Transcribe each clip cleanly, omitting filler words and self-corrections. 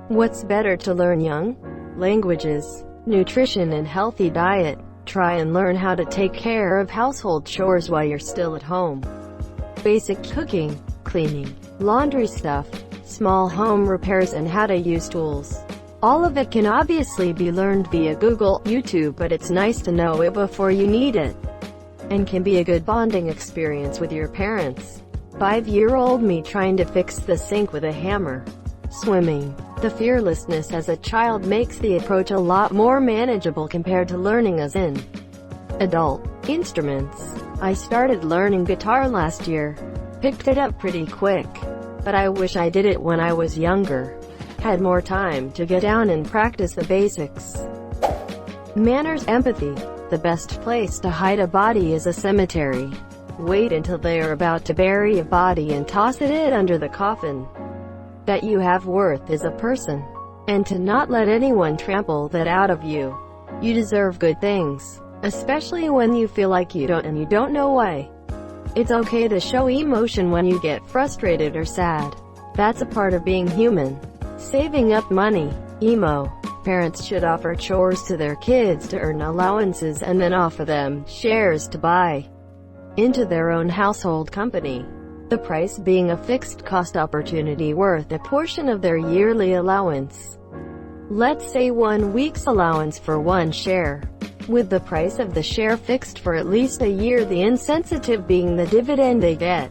What's better to learn young? Languages, nutrition and healthy diet. Try and learn how to take care of household chores while you're still at home. Basic cooking, cleaning, laundry stuff, small home repairs and how to use tools. All of it can obviously be learned via Google, YouTube, but it's nice to know it before you need it. And can be a good bonding experience with your parents. 5-year-old me trying to fix the sink with a hammer. Swimming. The fearlessness as a child makes the approach a lot more manageable compared to learning as an adult. Instruments. I started learning guitar last year. Picked it up pretty quick. But I wish I did it when I was younger. Had more time to get down and practice the basics. Manners. Empathy. The best place to hide a body is a cemetery. Wait until they are about to bury a body and toss it in under the coffin. That you have worth as a person. And to not let anyone trample that out of you. You deserve good things. Especially when you feel like you don't and you don't know why. It's okay to show emotion when you get frustrated or sad. That's a part of being human. Saving up money. Emo. Parents should offer chores to their kids to earn allowances and then offer them shares to buy into their own household company. The price being a fixed cost opportunity worth a portion of their yearly allowance. Let's say 1 week's allowance for one share. With the price of the share fixed for at least a year, the incentive being the dividend they get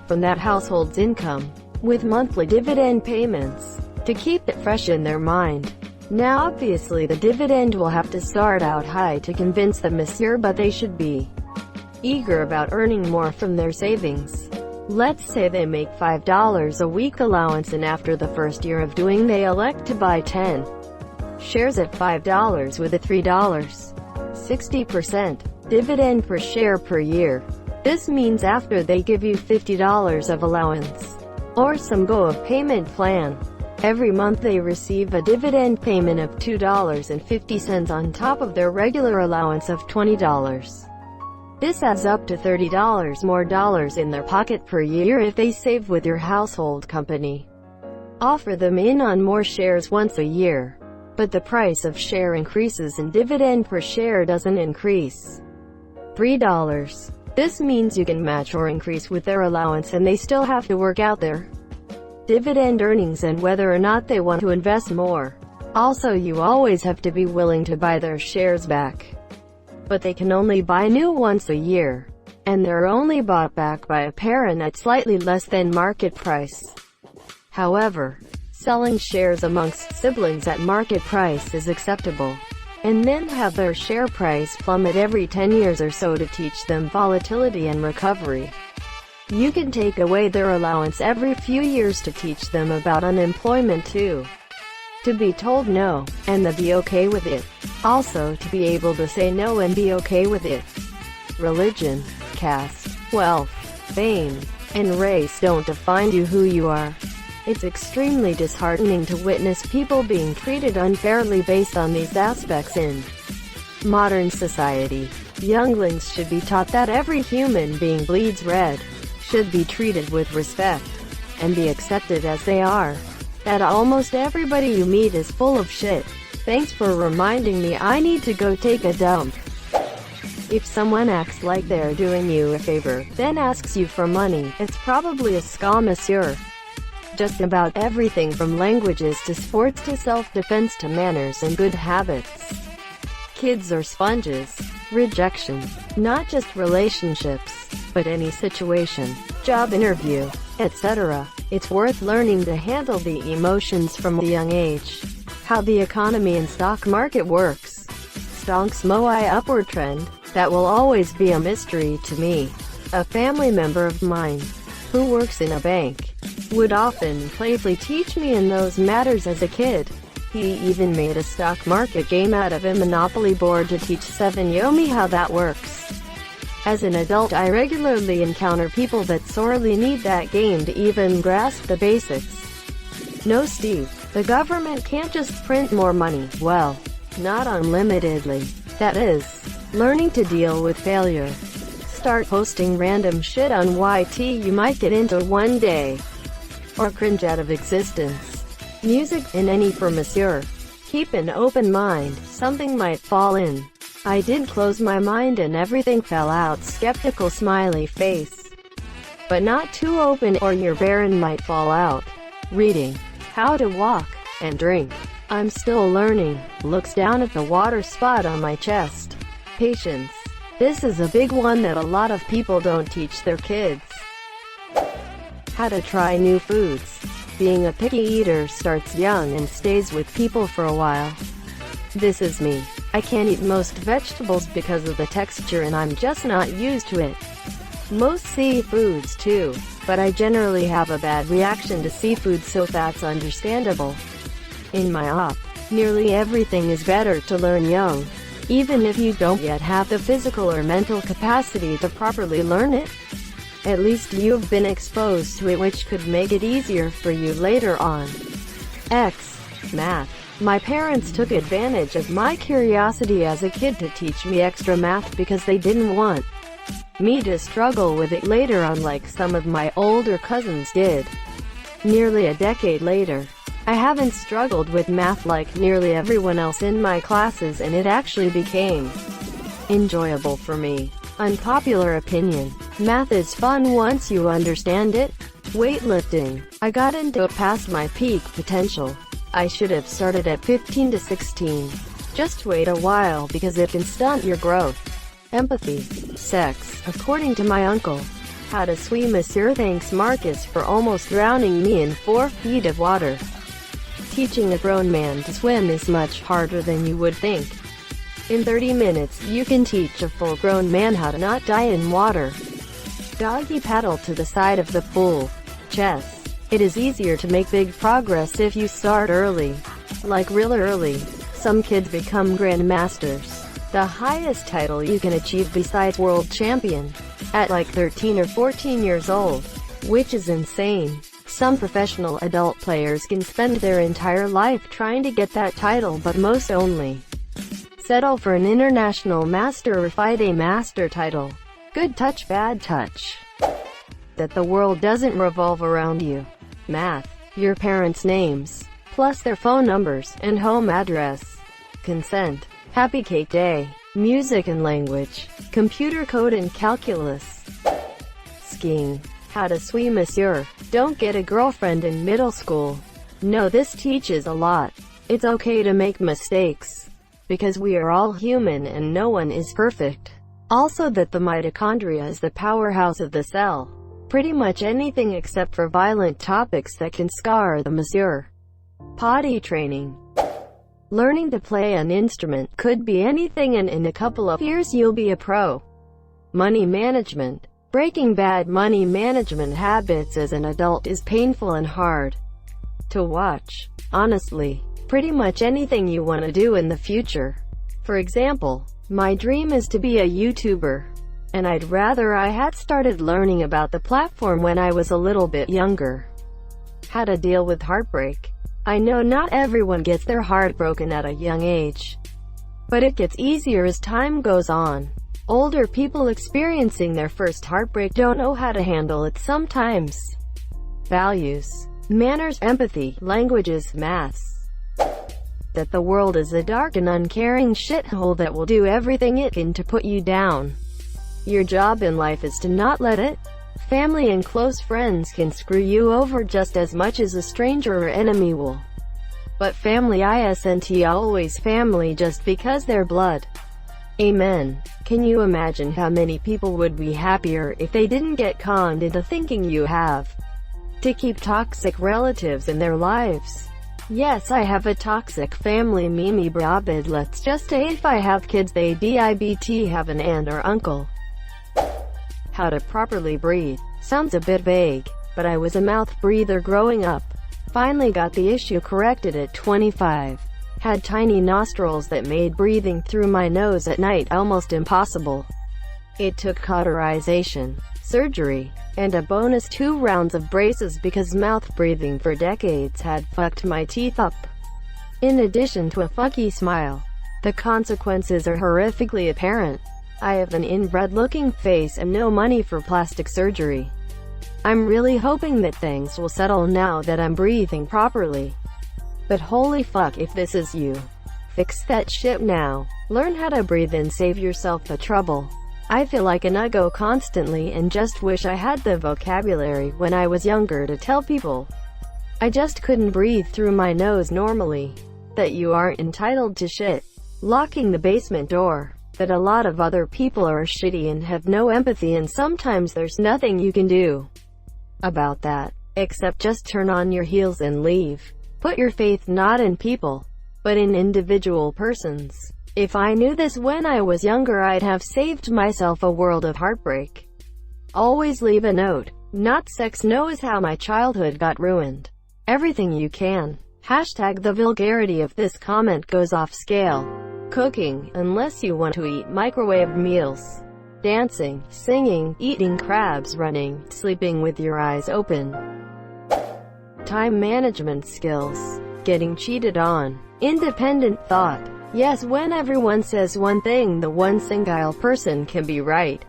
from that household's income, with monthly dividend payments, to keep it fresh in their mind. Now obviously the dividend will have to start out high to convince them monsieur, but they should be eager about earning more from their savings. Let's say they make $5 a week allowance and after the first year of doing they elect to buy 10 shares at $5 with a $3.60 dividend per share per year. This means after they give you $50 of allowance, or some go of payment plan, every month they receive a dividend payment of $2.50 on top of their regular allowance of $20. This adds up to $30 more dollars in their pocket per year if they save with your household company. Offer them in on more shares once a year. But the price of share increases and dividend per share doesn't increase. $3. This means you can match or increase with their allowance and they still have to work out their dividend earnings and whether or not they want to invest more. Also, you always have to be willing to buy their shares back. But they can only buy new once a year. And they're only bought back by a parent at slightly less than market price. However, selling shares amongst siblings at market price is acceptable. And then have their share price plummet every 10 years or so to teach them volatility and recovery. You can take away their allowance every few years to teach them about unemployment too. To be told no, and to be okay with it. Also, to be able to say no and be okay with it. Religion, caste, wealth, fame, and race don't define you who you are. It's extremely disheartening to witness people being treated unfairly based on these aspects in modern society. Younglings should be taught that every human being bleeds red, should be treated with respect, and be accepted as they are. That almost everybody you meet is full of shit. Thanks for reminding me I need to go take a dump. If someone acts like they're doing you a favor, then asks you for money, it's probably a ska monsieur. Just about everything from languages to sports to self-defense to manners and good habits. Kids are sponges. Rejection. Not just relationships, but any situation, job interview, etc. It's worth learning to handle the emotions from a young age. How the economy and stock market works. Stonks Moai upward trend. That will always be a mystery to me. A family member of mine, who works in a bank, would often playfully teach me in those matters as a kid. He even made a stock market game out of a Monopoly board to teach 7-year-old how that works. As an adult, I regularly encounter people that sorely need that game to even grasp the basics. No, Steve, the government can't just print more money. Well, not unlimitedly. That is, learning to deal with failure. Start posting random shit on YT you might get into one day, or cringe out of existence. Music and any for monsieur. Keep an open mind, something might fall in. I did close my mind and everything fell out, skeptical smiley face. But not too open or your baron might fall out. Reading. How to walk and drink. I'm still learning. Looks down at the water spot on my chest. Patience. This is a big one that a lot of people don't teach their kids. How to try new foods. Being a picky eater starts young and stays with people for a while. This is me. I can't eat most vegetables because of the texture and I'm just not used to it. Most seafoods too, but I generally have a bad reaction to seafood, so that's understandable. In my op, nearly everything is better to learn young, even if you don't yet have the physical or mental capacity to properly learn it. At least you've been exposed to it, which could make it easier for you later on. X. Math. My parents took advantage of my curiosity as a kid to teach me extra math because they didn't want me to struggle with it later on like some of my older cousins did. Nearly a decade later, I haven't struggled with math like nearly everyone else in my classes, and it actually became enjoyable for me. Unpopular opinion. Math is fun once you understand it. Weightlifting. I got into it past my peak potential. I should have started at 15 to 16. Just wait a while because it can stunt your growth. Empathy. Sex. According to my uncle. How to swim, monsieur. Thanks Marcus for almost drowning me in 4 feet of water. Teaching a grown man to swim is much harder than you would think. In 30 minutes, you can teach a full-grown man how to not die in water. Doggy paddle to the side of the pool. Chess. It is easier to make big progress if you start early. Like real early. Some kids become grandmasters, the highest title you can achieve besides world champion, at like 13 or 14 years old, which is insane. Some professional adult players can spend their entire life trying to get that title, but most only settle for an international master or FIDE master title. Good touch, bad touch. That the world doesn't revolve around you. Math. Your parents' names, plus their phone numbers and home address. Consent. Happy cake day. Music and language. Computer code and calculus. Skiing. How to swim, monsieur. Don't get a girlfriend in middle school. No, this teaches a lot. It's okay to make mistakes, because we are all human and no one is perfect. Also that the mitochondria is the powerhouse of the cell. Pretty much anything except for violent topics that can scar the monsieur. Potty training. Learning to play an instrument could be anything, and in a couple of years you'll be a pro. Money management. Breaking bad money management habits as an adult is painful and hard to watch. Honestly, pretty much anything you want to do in the future. For example, my dream is to be a YouTuber, and I'd rather I had started learning about the platform when I was a little bit younger. How to deal with heartbreak. I know not everyone gets their heart broken at a young age, but it gets easier as time goes on. Older people experiencing their first heartbreak don't know how to handle it sometimes. Values. Manners, empathy, languages, maths. That the world is a dark and uncaring shithole that will do everything it can to put you down. Your job in life is to not let it. Family and close friends can screw you over just as much as a stranger or enemy will. But family isn't always family just because they're blood. Amen. Can you imagine how many people would be happier if they didn't get conned into thinking you have to keep toxic relatives in their lives? Yes, I have a toxic family, Mimi Brabid. Let's just say if I have kids, they DIBT have an aunt or uncle. How to properly breathe. Sounds a bit vague, but I was a mouth breather growing up. Finally got the issue corrected at 25. Had tiny nostrils that made breathing through my nose at night almost impossible. It took cauterization, surgery, and a bonus 2 rounds of braces because mouth breathing for decades had fucked my teeth up. In addition to a funky smile, the consequences are horrifically apparent. I have an inbred-looking face and no money for plastic surgery. I'm really hoping that things will settle now that I'm breathing properly. But holy fuck if this is you. Fix that shit now. Learn how to breathe and save yourself the trouble. I feel like an uggo constantly and just wish I had the vocabulary when I was younger to tell people I just couldn't breathe through my nose normally. That you aren't entitled to shit. Locking the basement door. That a lot of other people are shitty and have no empathy, and sometimes there's nothing you can do about that, except just turn on your heels and leave. Put your faith not in people, but in individual persons. If I knew this when I was younger, I'd have saved myself a world of heartbreak. Always leave a note. Not sex knows how my childhood got ruined. Everything you can. Hashtag the vulgarity of this comment goes off scale. Cooking, unless you want to eat microwave meals. Dancing, singing, eating crabs, running, sleeping with your eyes open. Time management skills. Getting cheated on. Independent thought. Yes, when everyone says one thing, the one single person can be right.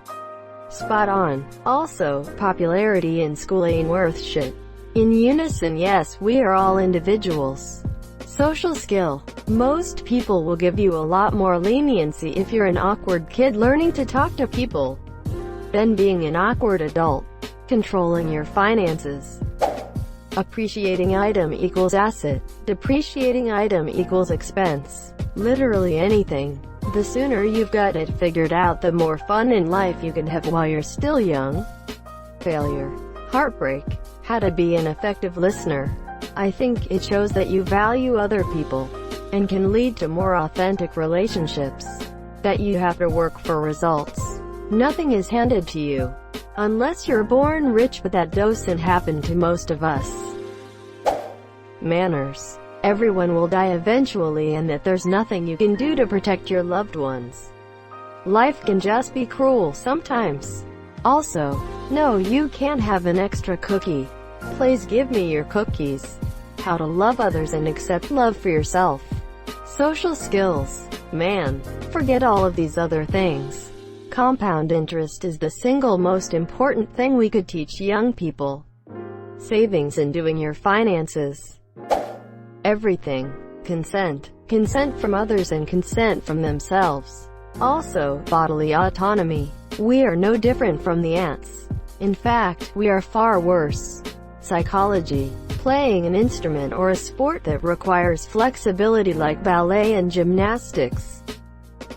Spot on. Also, popularity in school ain't worth shit. In unison, yes, we are all individuals. Social skill. Most people will give you a lot more leniency if you're an awkward kid learning to talk to people than being an awkward adult. Controlling your finances. Appreciating item equals asset. Depreciating item equals expense. Literally anything. The sooner you've got it figured out, the more fun in life you can have while you're still young. Failure. Heartbreak. How to be an effective listener. I think it shows that you value other people, and can lead to more authentic relationships. That you have to work for results. Nothing is handed to you. Unless you're born rich, but that doesn't happen to most of us. Manners. Everyone will die eventually, and that there's nothing you can do to protect your loved ones. Life can just be cruel sometimes. Also, no, you can't have an extra cookie. Please give me your cookies. How to love others and accept love for yourself. Social skills. Man, forget all of these other things. Compound interest is the single most important thing we could teach young people. Savings and doing your finances. Everything. Consent. Consent from others and consent from themselves. Also, bodily autonomy. We are no different from the ants. In fact, we are far worse. Psychology. Playing an instrument or a sport that requires flexibility like ballet and gymnastics.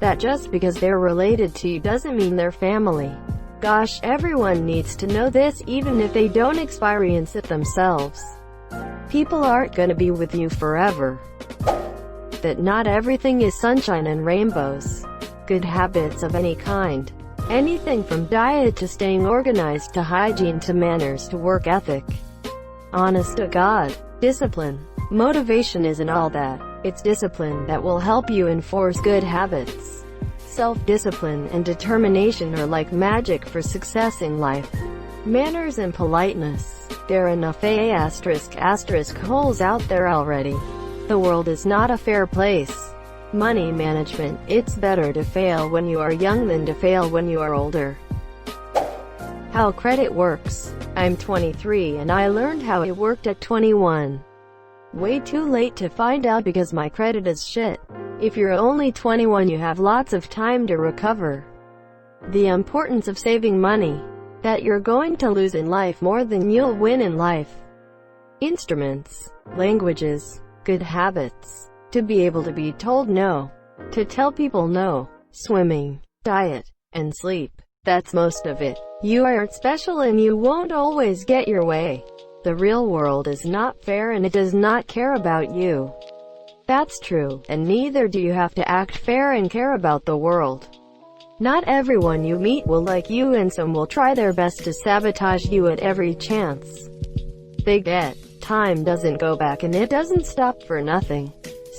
That just because they're related to you doesn't mean they're family. Gosh, everyone needs to know this, even if they don't experience it themselves. People aren't gonna be with you forever. That not everything is sunshine and rainbows. Good habits of any kind. Anything from diet to staying organized to hygiene to manners to work ethic. Honest to God. Discipline. Motivation isn't all that. It's discipline that will help you enforce good habits. Self-discipline and determination are like magic for success in life. Manners and politeness. There are enough asterisk holes out there already. The world is not a fair place. Money management. It's better to fail when you are young than to fail when you are older. How credit works. I'm 23 and I learned how it worked at 21. Way too late to find out because my credit is shit. If you're only 21, you have lots of time to recover. The importance of saving money. That you're going to lose in life more than you'll win in life. Instruments. Languages. Good habits. To be able to be told no. To tell people no. Swimming. Diet. And sleep. That's most of it. You aren't special and you won't always get your way. The real world is not fair and it does not care about you. That's true, and neither do you have to act fair and care about the world. Not everyone you meet will like you, and some will try their best to sabotage you at every chance they get. Time doesn't go back and it doesn't stop for nothing.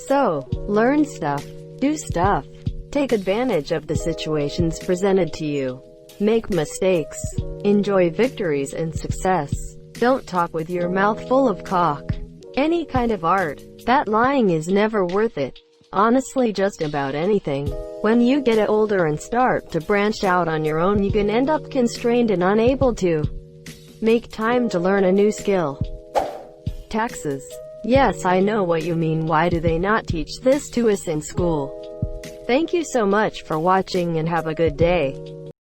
So, learn stuff. Do stuff. Take advantage of the situations presented to you. Make mistakes. Enjoy victories and success. Don't talk with your mouth full of cock. Any kind of art. That lying is never worth it. Honestly, just about anything. When you get older and start to branch out on your own, you can end up constrained and unable to make time to learn a new skill. Taxes. Yes, I know what you mean. Why do they not teach this to us in school? Thank you so much for watching and have a good day.